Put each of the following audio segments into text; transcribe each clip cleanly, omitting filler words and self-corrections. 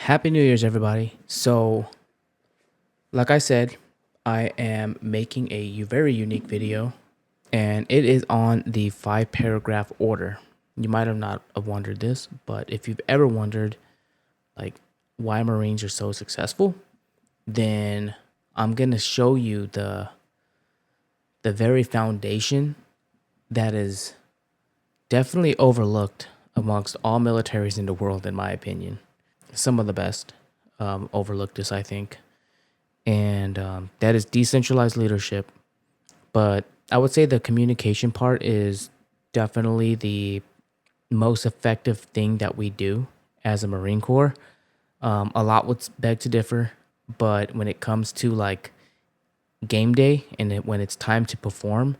Happy New Year's, everybody. So, like I said, I am making a very unique video, and it is on the 5 paragraph order. You might have not have wondered this, but if you've ever wondered, like, why Marines are so successful, then I'm gonna show you the very foundation that is definitely overlooked amongst all militaries in the world, in my opinion. Some of the best overlooked this, I think. And that is decentralized leadership. But I would say the communication part is definitely the most effective thing that we do as a Marine Corps. A lot would beg to differ, but when it comes to like game day and when it's time to perform,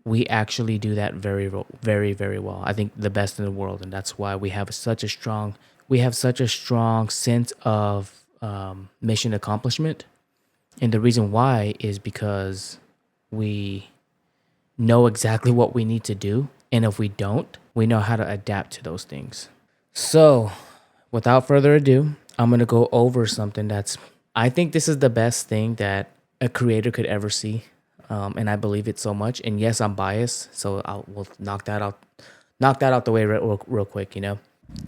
we actually do that very well. I think the best in the world, and that's why we have such a strong sense of mission accomplishment. And the reason why is because we know exactly what we need to do. And if we don't, we know how to adapt to those things. So, without further ado, I'm going to go over something I think this is the best thing that a creator could ever see. And I believe it so much. And yes, I'm biased. So we'll knock that out the way real quick, you know?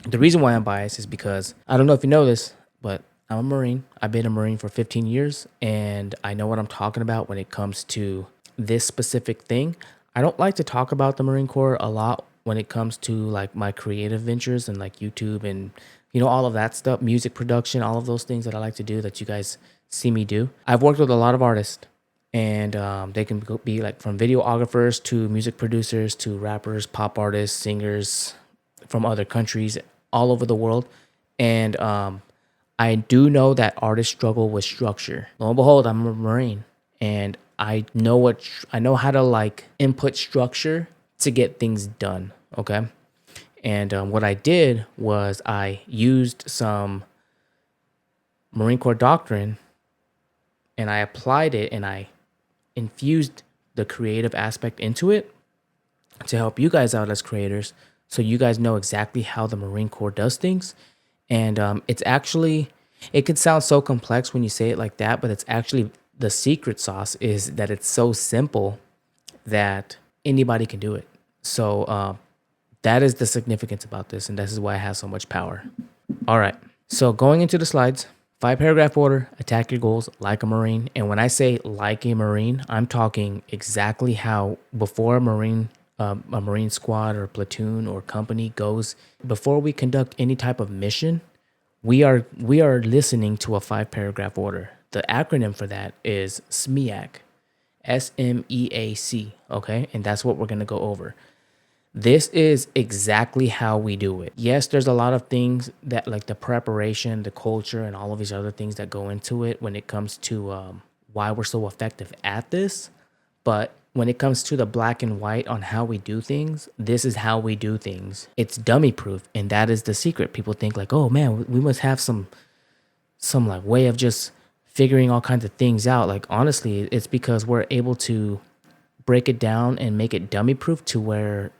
The reason why I'm biased is because I don't know if you know this, but I'm a Marine. I've been a Marine for 15 years, and I know what I'm talking about when it comes to this specific thing. I don't like to talk about the Marine Corps a lot when it comes to like my creative ventures and like YouTube and all of that stuff, music production, all of those things that I like to do that you guys see me do. I've worked with a lot of artists, and they can be like from videographers to music producers to rappers, pop artists, singers from other countries all over the world. And I do know that artists struggle with structure. Lo and behold, I'm a Marine, and I know how to like input structure to get things done. Okay. And what I did was I used some Marine Corps doctrine, and I applied it, and I infused the creative aspect into it to help you guys out as creators, so you guys know exactly how the Marine Corps does things. And it could sound so complex when you say it like that, but it's actually the secret sauce is that it's so simple that anybody can do it. So that is the significance about this, and this is why it has so much power. All right. So going into the slides, 5 paragraph order, attack your goals like a Marine. And when I say like a Marine, I'm talking exactly how before a Marine squad or platoon or company goes, before we conduct any type of mission, we are listening to a 5 paragraph order. The acronym for that is SMEAC, SMEAC. Okay, and that's what we're gonna go over. This is exactly how we do it. Yes, there's a lot of things that like the preparation, the culture, and all of these other things that go into it when it comes to why we're so effective at this. But when it comes to the black and white on how we do things, this is how we do things. It's dummy proof, and that is the secret. People think like, oh man, we must have some like way of just figuring all kinds of things out. Like honestly, it's because we're able to break it down and make it dummy proof to where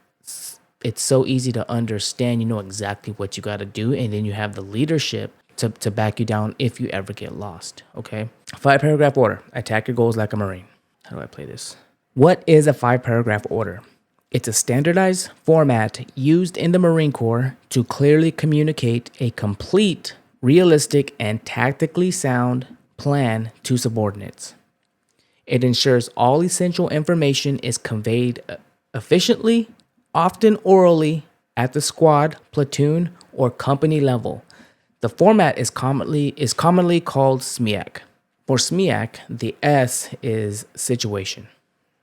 it's so easy to understand. You know exactly what you got to do, and then you have the leadership to back you down if you ever get lost. Okay. 5 paragraph order. Attack your goals like a Marine. How do I play this? What is a 5 paragraph order? It's a standardized format used in the Marine Corps to clearly communicate a complete, realistic, and tactically sound plan to subordinates. It ensures all essential information is conveyed efficiently, often orally, at the squad, platoon, or company level. The format is commonly called SMEAC. For SMEAC, the S is situation.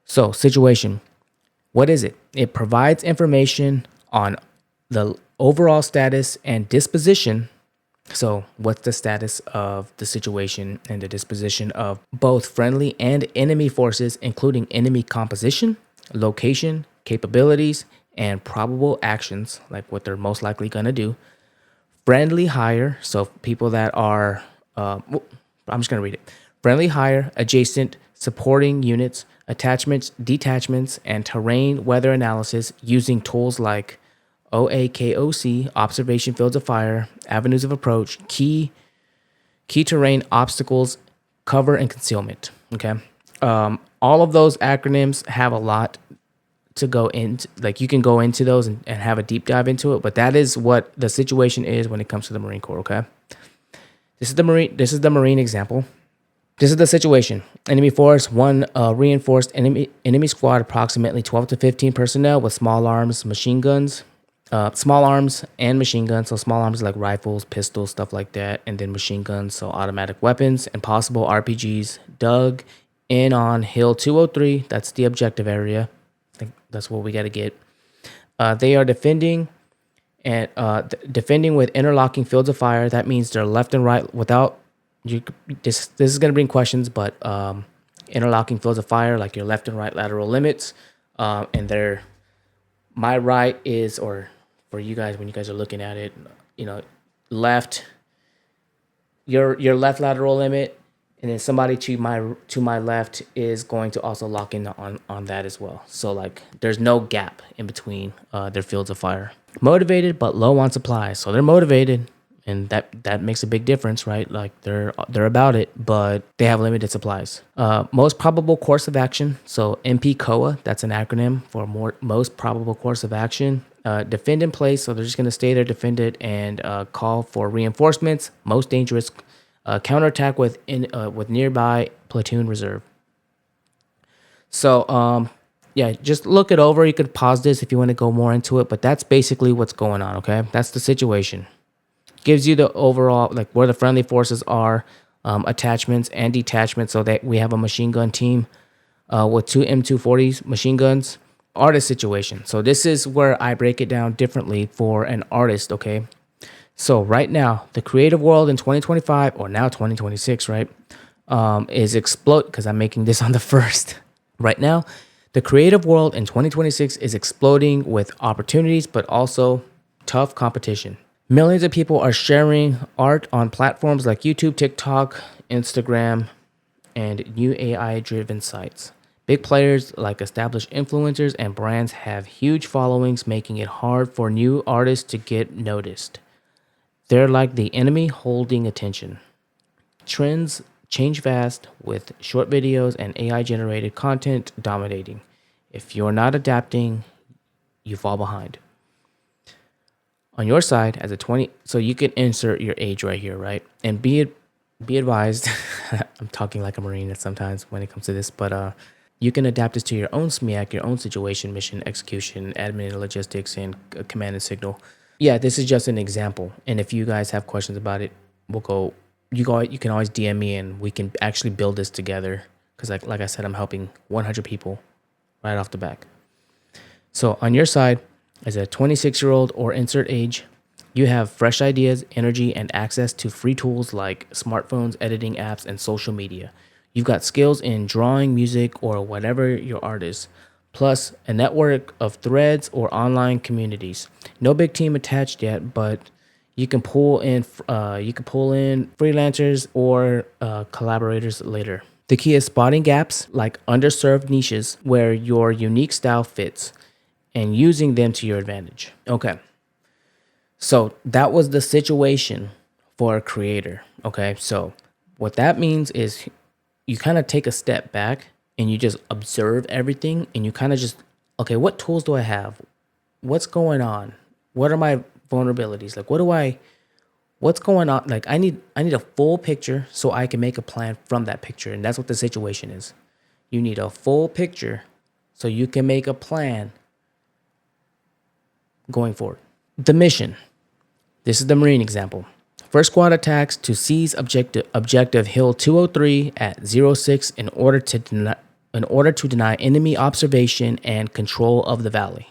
So, situation, what is it? It provides information on the overall status and disposition. So, what's the status of the situation and the disposition of both friendly and enemy forces, including enemy composition, location, capabilities, and probable actions, like what they're most likely going to do. Friendly hire, so people that are, I'm just going to read it. Friendly hire, adjacent, supporting units, attachments, detachments, and terrain weather analysis using tools like OAKOC, observation fields of fire, avenues of approach, key key terrain, obstacles, cover, and concealment. Okay. All of those acronyms have a lot to go into. Like you can go into those and have a deep dive into it, but that is what the situation is when it comes to the Marine Corps. Okay. This is the Marine example. This is the situation. Enemy force, one reinforced enemy squad, approximately 12 to 15 personnel with small arms, machine guns, small arms and machine guns. So small arms like rifles, pistols, stuff like that. And then machine guns, so automatic weapons and possible RPGs, dug in on Hill 203. That's the objective area. I think that's what we got to get. They are defending and defending with interlocking fields of fire. That means they're left and right without you. This is going to bring questions, but interlocking fields of fire, like your left and right lateral limits, and they're my right is, or for you guys when you guys are looking at it, left, your left lateral limit, and then somebody to my left is going to also lock in on that as well. So like there's no gap in between their fields of fire. Motivated but low on supplies. So they're motivated, and that makes a big difference, right? Like they're about it, but they have limited supplies. Most probable course of action. So MPCOA, that's an acronym for most probable course of action. Defend in place. So they're just going to stay there, defend it, and call for reinforcements. Most dangerous. Counterattack with nearby platoon reserve. So yeah, just look it over. You could pause this if you want to go more into it, but that's basically what's going on. Okay, that's the situation. Gives you the overall, like where the friendly forces are, attachments and detachments. So that we have a machine gun team with 2 M240s machine guns. Artist situation. So this is where I break it down differently for an artist. Okay. So right now, the creative world in 2025, or now 2026, right, is explode, because I'm making this on the 1st. Right now, the creative world in 2026 is exploding with opportunities, but also tough competition. Millions of people are sharing art on platforms like YouTube, TikTok, Instagram, and new AI-driven sites. Big players like established influencers and brands have huge followings, making it hard for new artists to get noticed. They're like the enemy holding attention. Trends change fast with short videos and AI-generated content dominating. If you're not adapting, you fall behind. On your side, as a 20, so you can insert your age right here, right? And be advised, I'm talking like a Marine sometimes when it comes to this, but you can adapt this to your own SMEAC, your own situation, mission, execution, admin and logistics, and command and signal. Yeah, this is just an example. And if you guys have questions about it, you can always DM me and we can actually build this together. Because like I said, I'm helping 100 people right off the back. So on your side, as a 26-year-old or insert age, you have fresh ideas, energy, and access to free tools like smartphones, editing apps, and social media. You've got skills in drawing, music, or whatever your art is, plus a network of threads or online communities. No big team attached yet, but you can pull in freelancers or collaborators later. The key is spotting gaps like underserved niches where your unique style fits and using them to your advantage. Okay. So that was the situation for a creator. Okay. So what that means is you kind of take a step back and you just observe everything and you kind of just, okay, what tools do I have? What's going on? What are my vulnerabilities? Like, what's going on? Like, I need a full picture so I can make a plan from that picture. And that's what the situation is. You need a full picture so you can make a plan going forward. The mission. This is the Marine example. First squad attacks to seize objective Hill 203 at 06 in order to deny enemy observation and control of the valley.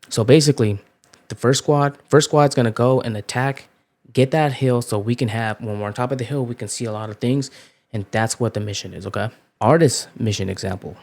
So basically, the first squad's gonna go and attack, get that hill so we can have, when we're on top of the hill, we can see a lot of things, and that's what the mission is, okay? Artist mission example.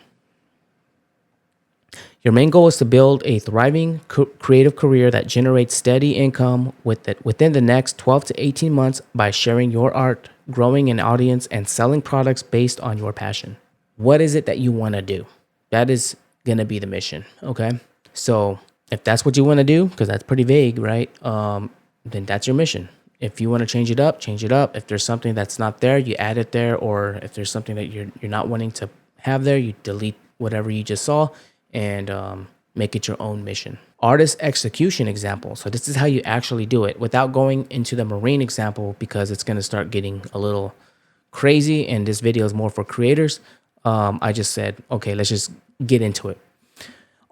Your main goal is to build a thriving creative career that generates steady income within the next 12 to 18 months by sharing your art, growing an audience, and selling products based on your passion. What is it that you want to do? That is going to be the mission, okay? So if that's what you want to do, because that's pretty vague, right? Then that's your mission. If you want to change it up, change it up. If there's something that's not there, you add it there. Or if there's something that you're not wanting to have there, you delete whatever you just saw and make it your own mission. Artist execution example. So this is how you actually do it without going into the marine example, because it's going to start getting a little crazy and this video is more for creators. I just said, okay, let's just get into it.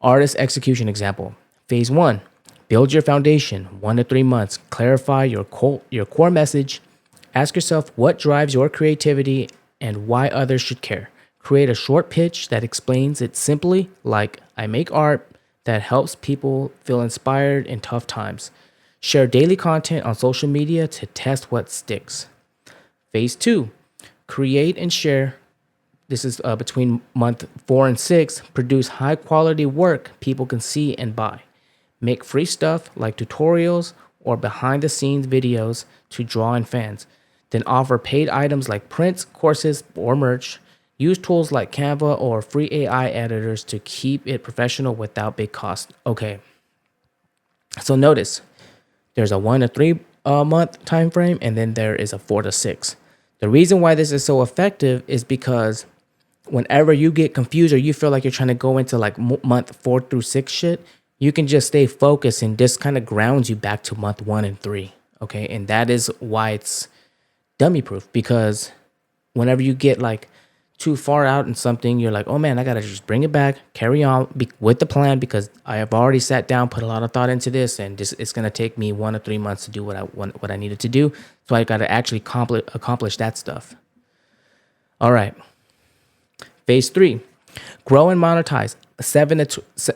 Artist execution example. Phase 1, build your foundation, 1 to 3 months. Clarify your core message. Ask yourself what drives your creativity and why others should care. Create a short pitch that explains it simply, like I make art that helps people feel inspired in tough times. Share daily content on social media to test what sticks. Phase 2, create and share. This is between month 4 and 6. Produce high quality work people can see and buy. Make free stuff like tutorials or behind the scenes videos to draw in fans. Then offer paid items like prints, courses, or merch. Use tools like Canva or free AI editors to keep it professional without big cost. Okay. So notice there's a 1 to 3 month time frame, and then there is a 4 to 6. The reason why this is so effective is because whenever you get confused or you feel like you're trying to go into like month 4 through 6 shit, you can just stay focused and this kind of grounds you back to month 1 and 3. Okay. And that is why it's dummy proof, because whenever you get like too far out in something, you're like, oh man, I got to just bring it back, carry on with the plan, because I have already sat down, put a lot of thought into this, and it's going to take me 1 to 3 months to do what I needed to do. So I got to actually accomplish that stuff. All right. Phase 3, grow and monetize,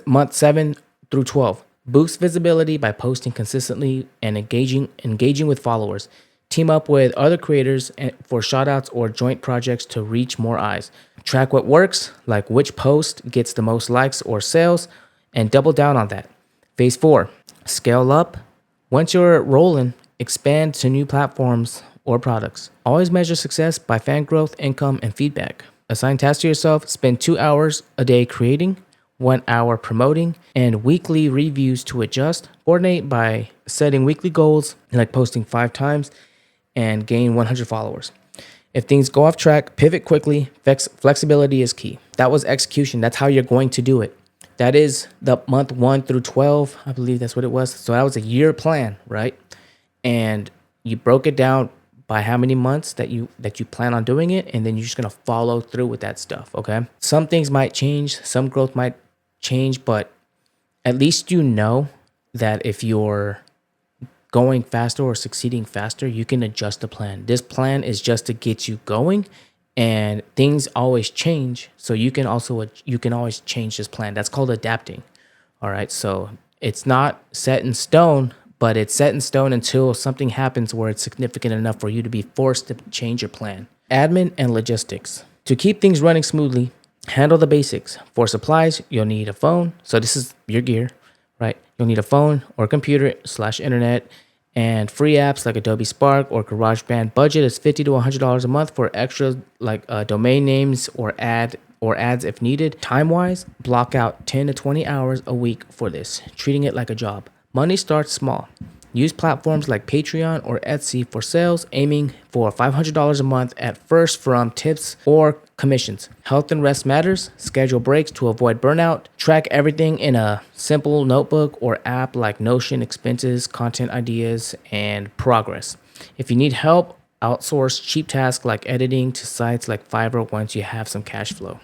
month 7 through 12. Boost visibility by posting consistently and engaging with followers. Team up with other creators for shoutouts or joint projects to reach more eyes. Track what works, like which post gets the most likes or sales, and double down on that. Phase 4, scale up. Once you're rolling, expand to new platforms or products. Always measure success by fan growth, income, and feedback. Assign tasks to yourself. Spend 2 hours a day creating, 1 hour promoting, and weekly reviews to adjust. Coordinate by setting weekly goals, like posting 5 times, and gain 100 followers. If things go off track, pivot quickly. Flexibility is key. That was execution. That's how you're going to do it. That is the month 1 through 12. I believe that's what it was. So that was a year plan, right? And you broke it down by how many months that you plan on doing it, and then you're just gonna follow through with that stuff. Okay. Some things might change, some growth might change, but at least you know that if you're going faster or succeeding faster, you can adjust the plan. This plan is just to get you going, and things always change. So you can always change this plan. That's called adapting. All right. So it's not set in stone, but it's set in stone until something happens where it's significant enough for you to be forced to change your plan. Admin and logistics. To keep things running smoothly, handle the basics. For supplies, you'll need a phone. So this is your gear, right? You'll need a phone or computer / internet, and free apps like Adobe Spark or GarageBand. Budget is $50 to $100 a month for extras like domain names or ads if needed. Time-wise, block out 10 to 20 hours a week for this, treating it like a job. Money starts small. Use platforms like Patreon or Etsy for sales, aiming for $500 a month at first from tips or commissions. Health and rest matters. Schedule breaks to avoid burnout. Track everything in a simple notebook or app like Notion, expenses, content ideas, and progress. If you need help, outsource cheap tasks like editing to sites like Fiverr once you have some cash flow.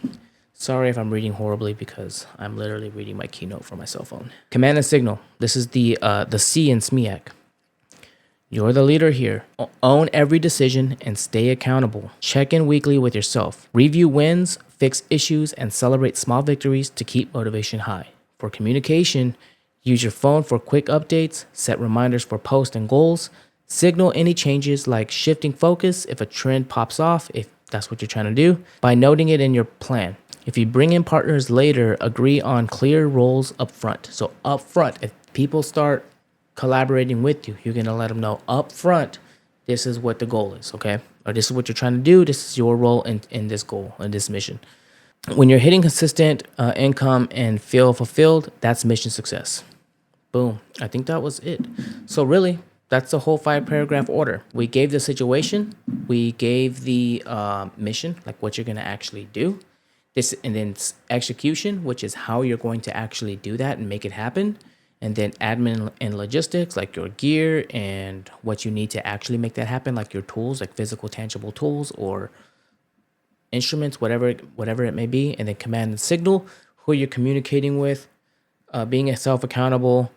Sorry if I'm reading horribly, because I'm literally reading my keynote from my cell phone. Command and signal. This is the C in SMEAC. You're the leader here. Own every decision and stay accountable. Check in weekly with yourself. Review wins, fix issues, and celebrate small victories to keep motivation high. For communication, use your phone for quick updates. Set reminders for posts and goals. Signal any changes like shifting focus if a trend pops off, if that's what you're trying to do, by noting it in your plan. If you bring in partners later, agree on clear roles up front. So up front, if people start collaborating with you, you're going to let them know up front, this is what the goal is, okay? Or this is what you're trying to do. This is your role in this goal, in this mission. When you're hitting consistent income and feel fulfilled, that's mission success. Boom. I think that was it. So really, That's the whole 5 paragraph order. We gave the situation, we gave the mission, like what you're going to actually do. This, and then execution, which is how you're going to actually do that and make it happen. And then admin and logistics, like your gear and what you need to actually make that happen, like your tools, like physical, tangible tools or instruments, whatever it may be. And then command and signal, who you're communicating with, being self accountable,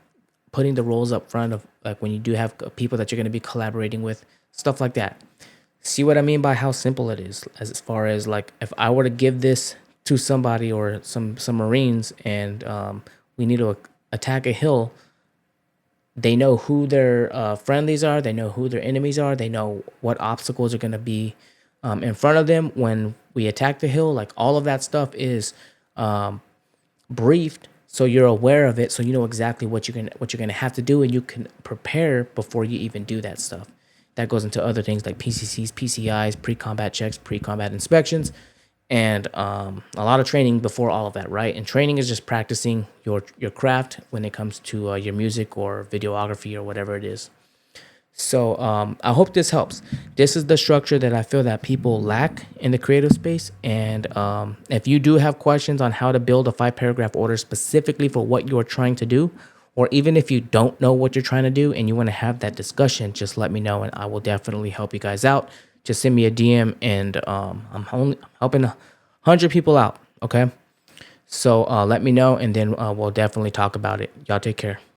putting the roles up front of like when you do have people that you're going to be collaborating with, stuff like that. See what I mean by how simple it is, as far as like if I were to give this to somebody or some Marines and we need to attack a hill, they know who their friendlies are, they know who their enemies are, they know what obstacles are going to be in front of them when we attack the hill. Like all of that stuff is briefed, so you're aware of it, so you know exactly what you're gonna have to do, and you can prepare before you even do that stuff. That goes into other things like PCCs, PCIs, pre-combat checks, pre-combat inspections, and a lot of training before all of that, right? And training is just practicing your craft when it comes to your music or videography or whatever it is. So I hope this helps. This is the structure that I feel that people lack in the creative space. And if you do have questions on how to build a 5 paragraph order specifically for what you're trying to do, or even if you don't know what you're trying to do and you want to have that discussion, just let me know and I will definitely help you guys out. Just send me a DM and I'm helping 100 people out. Okay. So let me know and then we'll definitely talk about it. Y'all take care.